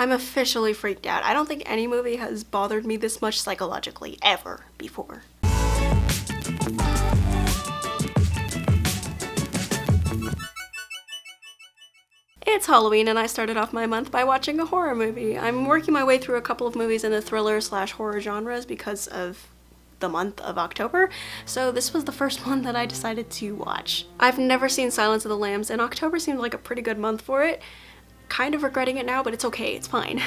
I'm officially freaked out. I don't think any movie has bothered me this much psychologically ever before. It's Halloween and I started off my month by watching a horror movie. I'm working my way through a couple of movies in the thriller/horror genres because of the month of October, so this was the first one that I decided to watch. I've never seen Silence of the Lambs, and October seemed like a pretty good month for it. Kind of regretting it now, but it's okay, it's fine.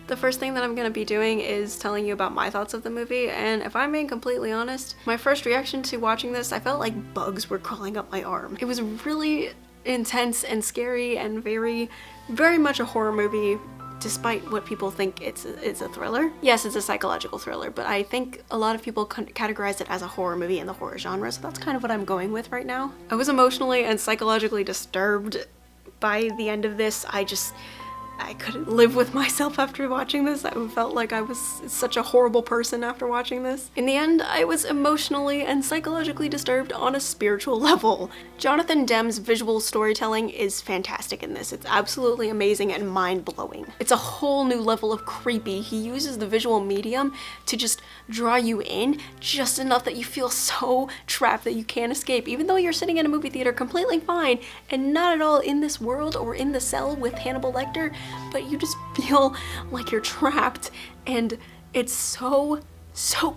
The first thing that I'm gonna be doing is telling you about my thoughts of the movie, and if I'm being completely honest, my first reaction to watching this, I felt like bugs were crawling up my arm. It was really intense and scary and very, very much a horror movie, despite what people think it's a thriller. Yes, it's a psychological thriller, but I think a lot of people categorize it as a horror movie in the horror genre, so that's kind of what I'm going with right now. I was emotionally and psychologically disturbed by the end of this. I couldn't live with myself after watching this. I felt like I was such a horrible person after watching this. In the end, I was emotionally and psychologically disturbed on a spiritual level. Jonathan Demme's visual storytelling is fantastic in this. It's absolutely amazing and mind-blowing. It's a whole new level of creepy. He uses the visual medium to just draw you in just enough that you feel so trapped that you can't escape, even though you're sitting in a movie theater completely fine and not at all in this world or in the cell with Hannibal Lecter. But you just feel like you're trapped, and it's so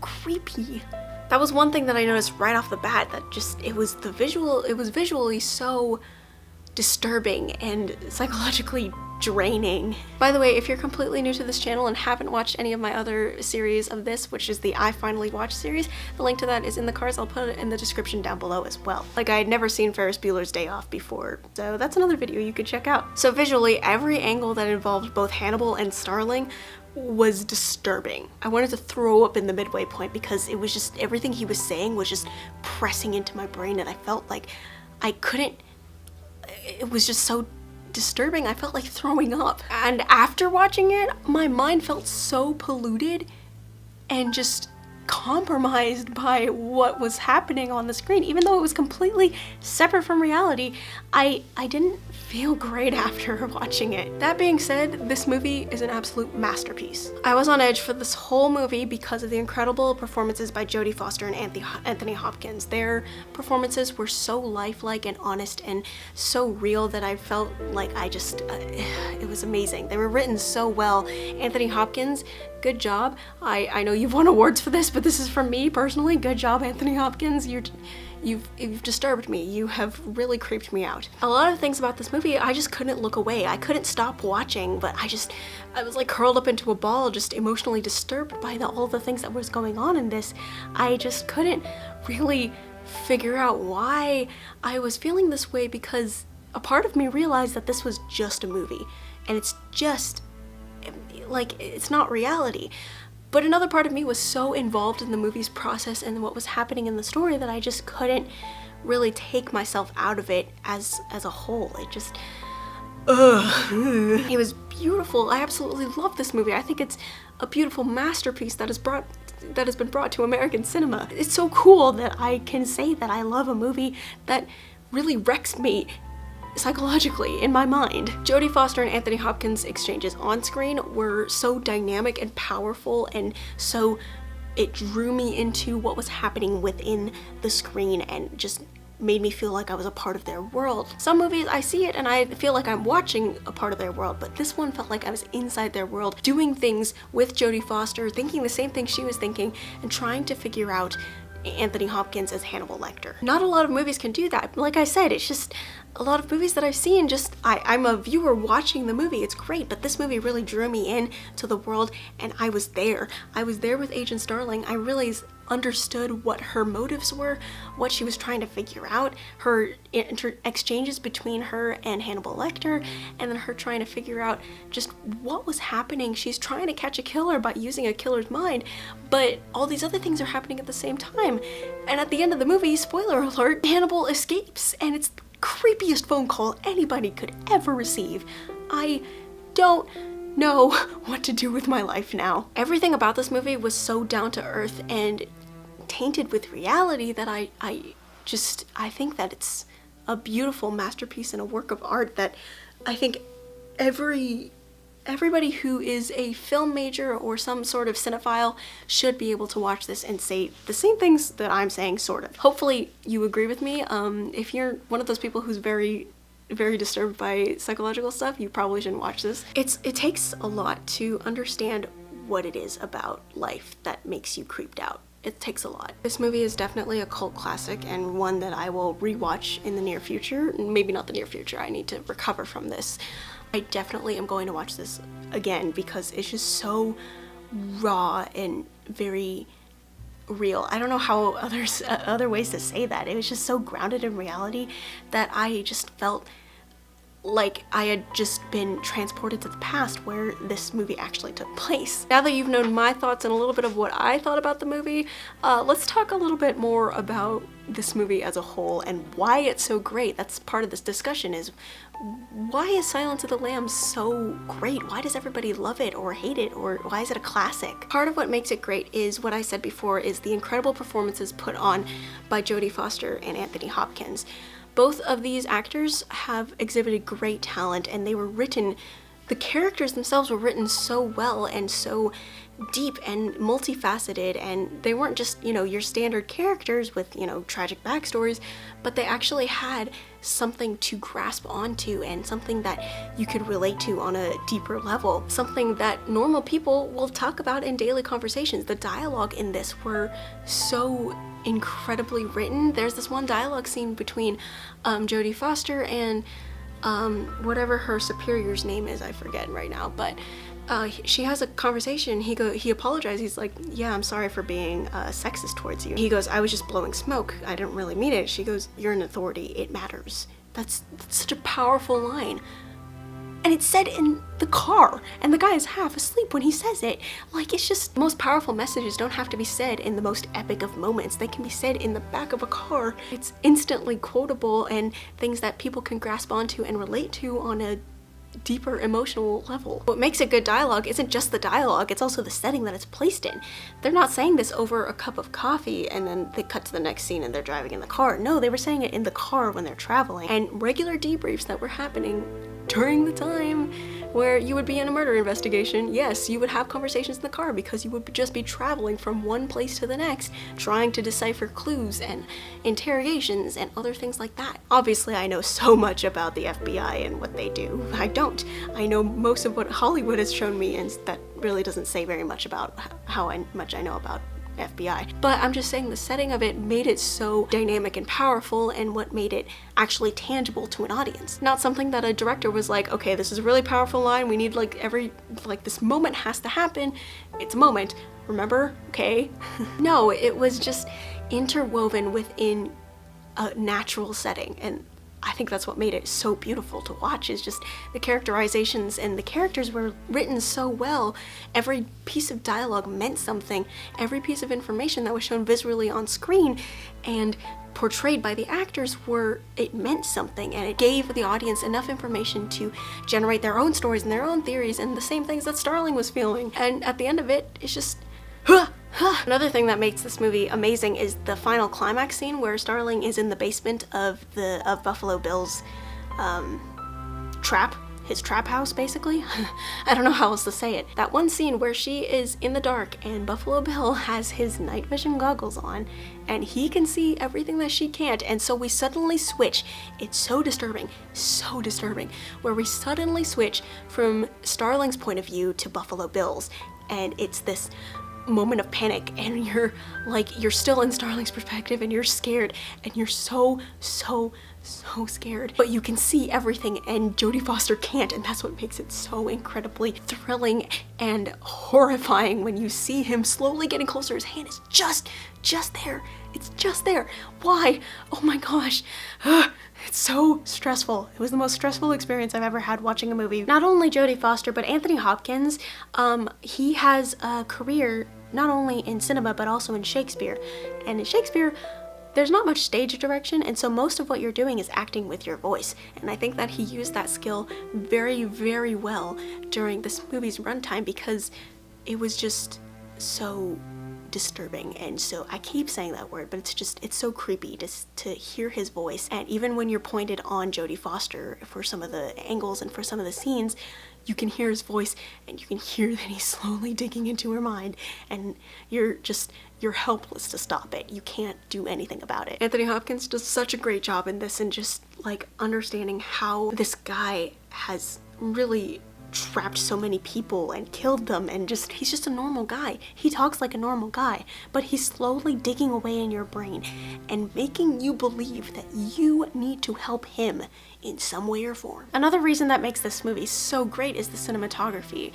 creepy. That was one thing that I noticed right off the bat, that it was visually so disturbing and psychologically draining. By the way, if you're completely new to this channel and haven't watched any of my other series of this, which is the I Finally Watched series, the link to that is in the cards. I'll put it in the description down below as well. Like, I had never seen Ferris Bueller's Day Off before, so that's another video you could check out. So visually, every angle that involved both Hannibal and Starling was disturbing. I wanted to throw up in the midway point because it was just, everything he was saying was just pressing into my brain, and I felt like I couldn't, it was just so disturbing. I felt like throwing up. And after watching it, my mind felt so polluted and just compromised by what was happening on the screen. Even though it was completely separate from reality, I didn't feel great after watching it. That being said, this movie is an absolute masterpiece. I was on edge for this whole movie because of the incredible performances by Jodie Foster and Anthony Hopkins. Their performances were so lifelike and honest and so real that I felt like it was amazing. They were written so well. Anthony Hopkins, good job. I know you've won awards for this, but this is from me personally. Good job, Anthony Hopkins. You've disturbed me. You have really creeped me out. A lot of things about this movie, I just couldn't look away. I couldn't stop watching, but I was like curled up into a ball, just emotionally disturbed by all the things that was going on in this. I just couldn't really figure out why I was feeling this way, because a part of me realized that this was just a movie, and it's just, like, it's not reality. But another part of me was so involved in the movie's process and what was happening in the story that I just couldn't really take myself out of it as a whole. It just, it was beautiful. I absolutely love this movie. I think it's a beautiful masterpiece that has been brought to American cinema. It's so cool that I can say that I love a movie that really wrecks me psychologically in my mind. Jodie Foster and Anthony Hopkins' exchanges on screen were so dynamic and powerful, and so it drew me into what was happening within the screen and just made me feel like I was a part of their world. Some movies, I see it and I feel like I'm watching a part of their world, but this one felt like I was inside their world, doing things with Jodie Foster, thinking the same thing she was thinking, and trying to figure out Anthony Hopkins as Hannibal Lecter. Not a lot of movies can do that. Like I said, it's just a lot of movies that I've seen, I'm a viewer watching the movie, it's great, but this movie really drew me in to the world, and I was there. I was there with Agent Starling. I really understood what her motives were, what she was trying to figure out, her exchanges between her and Hannibal Lecter, and then her trying to figure out just what was happening. She's trying to catch a killer by using a killer's mind, but all these other things are happening at the same time. And at the end of the movie, spoiler alert, Hannibal escapes, and it's the creepiest phone call anybody could ever receive. I don't know what to do with my life now. Everything about this movie was so down to earth and tainted with reality that I think that it's a beautiful masterpiece and a work of art that I think every everybody who is a film major or some sort of cinephile should be able to watch this and say the same things that I'm saying, sort of. Hopefully you agree with me. If you're one of those people who's very disturbed by psychological stuff, you probably shouldn't watch this. It takes a lot to understand what it is about life that makes you creeped out. It takes a lot. This movie is definitely a cult classic and one that I will rewatch in the near future. Maybe not the near future, I need to recover from this. I definitely am going to watch this again because it's just so raw and very real. I don't know how other ways to say that. It was just so grounded in reality that I just felt like I had just been transported to the past where this movie actually took place. Now that you've known my thoughts and a little bit of what I thought about the movie, let's talk a little bit more about this movie as a whole and why it's so great. That's part of this discussion, is why is Silence of the Lambs so great? Why does everybody love it or hate it, or why is it a classic? Part of what makes it great is what I said before, is the incredible performances put on by Jodie Foster and Anthony Hopkins. Both of these actors have exhibited great talent, and they were written, the characters themselves were written so well and so deep and multifaceted, and they weren't just, you know, your standard characters with, you know, tragic backstories, but they actually had something to grasp onto and something that you could relate to on a deeper level, something that normal people will talk about in daily conversations. The dialogue in this were so incredibly written. There's this one dialogue scene between Jodie Foster and whatever her superior's name is, I forget right now, but she has a conversation. He apologizes. He's like, yeah, I'm sorry for being sexist towards you. He goes, I was just blowing smoke. I didn't really mean it. She goes, you're an authority. It matters. That's such a powerful line. And it's said in the car, and the guy is half asleep when he says it. Like, it's just, the most powerful messages don't have to be said in the most epic of moments. They can be said in the back of a car. It's instantly quotable and things that people can grasp onto and relate to on a deeper emotional level. What makes it good dialogue isn't just the dialogue, it's also the setting that it's placed in. They're not saying this over a cup of coffee and then they cut to the next scene and they're driving in the car. No, they were saying it in the car when they're traveling. And regular debriefs that were happening during the time where you would be in a murder investigation, yes, you would have conversations in the car because you would just be traveling from one place to the next, trying to decipher clues and interrogations and other things like that. Obviously, I know so much about the FBI and what they do. I don't. I know most of what Hollywood has shown me, and that really doesn't say very much about how much I know about FBI. But I'm just saying the setting of it made it so dynamic and powerful, and what made it actually tangible to an audience. Not something that a director was like, okay, this is a really powerful line, we need like this moment has to happen. It's a moment, remember? Okay. No, it was just interwoven within a natural setting, and I think that's what made it so beautiful to watch, is just the characterizations, and the characters were written so well. Every piece of dialogue meant something. Every piece of information that was shown visually on screen and portrayed by the actors it meant something, and it gave the audience enough information to generate their own stories and their own theories and the same things that Starling was feeling. And at the end of it, it's just Another thing that makes this movie amazing is the final climax scene where Starling is in the basement of Buffalo Bill's his trap house, basically. I don't know how else to say it. That one scene where she is in the dark and Buffalo Bill has his night vision goggles on and he can see everything that she can't, and so we suddenly switch. It's so disturbing, where we suddenly switch from Starling's point of view to Buffalo Bill's, and it's this moment of panic, and you're still in Starling's perspective and you're scared, and you're so scared, but you can see everything and Jodie Foster can't, and that's what makes it so incredibly thrilling and horrifying when you see him slowly getting closer. His hand is just there. It's just there. Why? Oh my gosh. It's so stressful. It was the most stressful experience I've ever had watching a movie. Not only Jodie Foster, but Anthony Hopkins. He has a career not only in cinema, but also in Shakespeare. And in Shakespeare, there's not much stage direction, and so most of what you're doing is acting with your voice. And I think that he used that skill very, very well during this movie's runtime, because it was just so disturbing. And so I keep saying that word, but it's so creepy to hear his voice. And even when you're pointed on Jodie Foster for some of the angles and for some of the scenes, you can hear his voice, and you can hear that he's slowly digging into her mind, and you're helpless to stop it. You can't do anything about it. Anthony Hopkins does such a great job in this, and just like understanding how this guy has really trapped so many people and killed them, and he's just a normal guy. He talks like a normal guy, but he's slowly digging away in your brain and making you believe that you need to help him in some way or form. Another reason that makes this movie so great is the cinematography.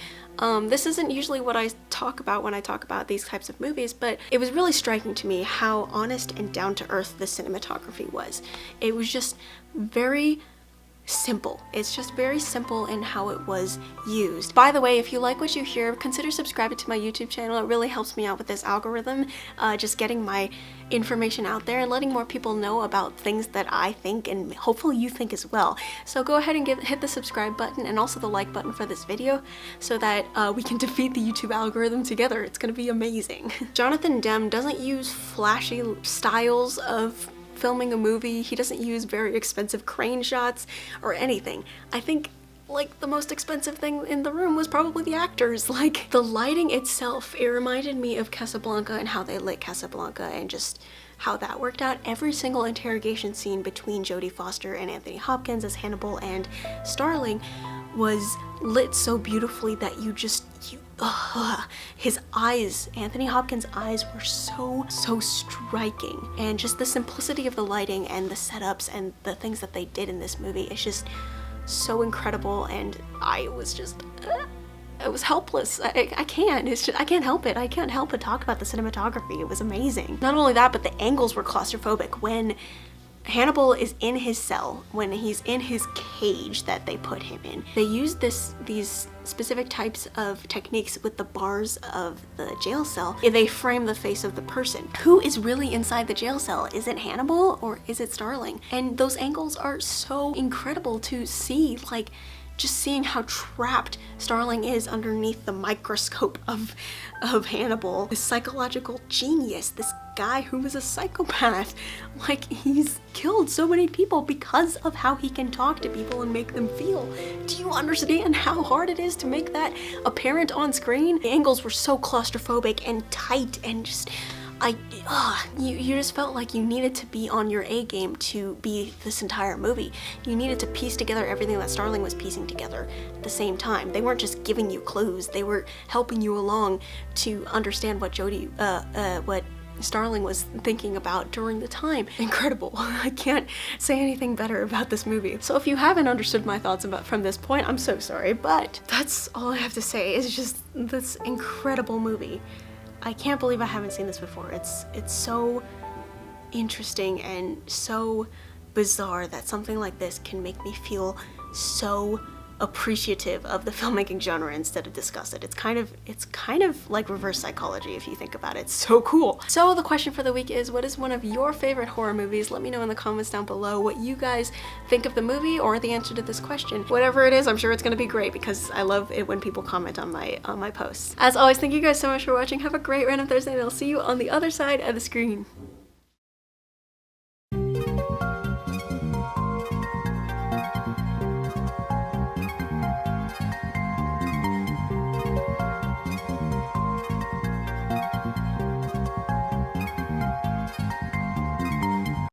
This isn't usually what I talk about when I talk about these types of movies, but it was really striking to me how honest and down-to-earth the cinematography was. It was just very simple. It's just very simple in how it was used. By the way, if you like what you hear, consider subscribing to my YouTube channel. It really helps me out with this algorithm, just getting my information out there and letting more people know about things that I think and hopefully you think as well. So go ahead and hit the subscribe button and also the like button for this video so that we can defeat the YouTube algorithm together. It's gonna be amazing. Jonathan Demme doesn't use flashy styles of filming a movie. He doesn't use very expensive crane shots or anything. I think like the most expensive thing in the room was probably the actors. Like the lighting itself, it reminded me of Casablanca and how they lit Casablanca and just how that worked out. Every single interrogation scene between Jodie Foster and Anthony Hopkins as Hannibal and Starling was lit so beautifully that his eyes, Anthony Hopkins' eyes were so striking, and just the simplicity of the lighting and the setups and the things that they did in this movie is just so incredible, and I was helpless. I can't help it. I can't help but talk about the cinematography. It was amazing. Not only that, but the angles were claustrophobic. When Hannibal is in his cell, when he's in his cage that they put him in, they use these specific types of techniques with the bars of the jail cell. They frame the face of the person. Who is really inside the jail cell? Is it Hannibal or is it Starling? And those angles are so incredible to see, like just seeing how trapped Starling is underneath the microscope of Hannibal. This psychological genius, this guy who is a psychopath. Like, he's killed so many people because of how he can talk to people and make them feel. Do you understand how hard it is to make that apparent on screen? The angles were so claustrophobic and tight, and just you just felt like you needed to be on your A game to be this entire movie. You needed to piece together everything that Starling was piecing together at the same time. They weren't just giving you clues, they were helping you along to understand what what Starling was thinking about during the time. Incredible. I can't say anything better about this movie. So if you haven't understood my thoughts from this point, I'm so sorry, but that's all I have to say. It's just this incredible movie. I can't believe I haven't seen this before. It's so interesting and so bizarre that something like this can make me feel so appreciative of the filmmaking genre instead of disgusted. It's kind of like reverse psychology if you think about it. It's so cool. So the question for the week is, what is one of your favorite horror movies? Let me know in the comments down below what you guys think of the movie or the answer to this question. Whatever it is, I'm sure it's gonna be great because I love it when people comment on my posts. As always, thank you guys so much for watching. Have a great random Thursday, and I'll see you on the other side of the screen.